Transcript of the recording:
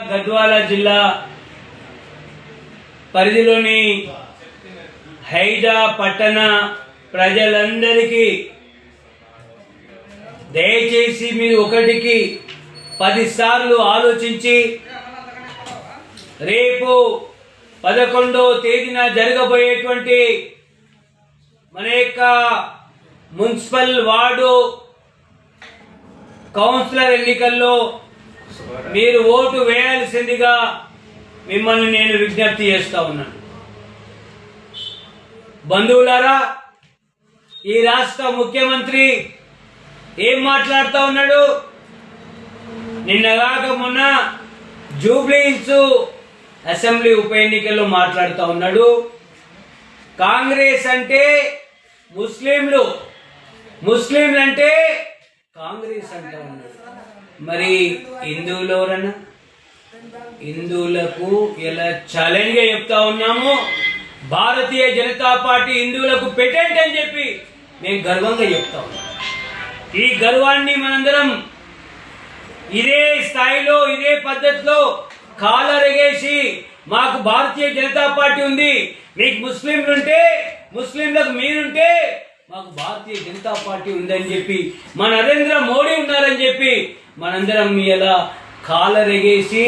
గద్వాల జిల్లా పరిధిలోని హైజా పట్టణ ప్రజలందరికీ దయచేసి మీరు ఒకటికి 10 సార్లు ఆలోచించి రేపు 11వ తేదీన జరగబోయేటువంటి మన యొక్క మున్సిపల్ వార్డు కౌన్సిలర్ ఎన్నికల్లో మీరు ఓటు వేయాల్సిందిగా మిమ్మల్ని నేను విజ్ఞప్తి చేస్తా ఉన్నాను. బంధువులారా, ఈ రాష్ట్ర ముఖ్యమంత్రి ఏం మాట్లాడుతూ ఉన్నాడు? నిన్నగాక మొన్న జూబ్లీహిల్స్ అసెంబ్లీ ఉప ఎన్నికల్లో మాట్లాడుతూ ఉన్నాడు. కాంగ్రెస్ అంటే ముస్లింలు, ముస్లింలు అంటే కాంగ్రెస్ అంటూ ఉన్నాడు. మరి హిందువులు ఎవరన్నా? హిందువులకు ఇలా ఛాలెంజ్ గా చెప్తా ఉన్నాము, భారతీయ జనతా పార్టీ హిందువులకు పెటెంట్ అని చెప్పి మేము గర్వంగా చెప్తా ఉన్నాం. ఈ గర్వాన్ని మనందరం ఇదే స్థాయిలో ఇదే పద్ధతిలో కాలరెగేసి మాకు భారతీయ జనతా పార్టీ ఉంది, మీకు ముస్లింలుంటే ముస్లింలకు మీరుంటే మాకు భారతీయ జనతా పార్టీ ఉందని చెప్పి మన నరేంద్ర మోడీ ఉన్నారని చెప్పి మనందరం ఇలా కాలరెగేసి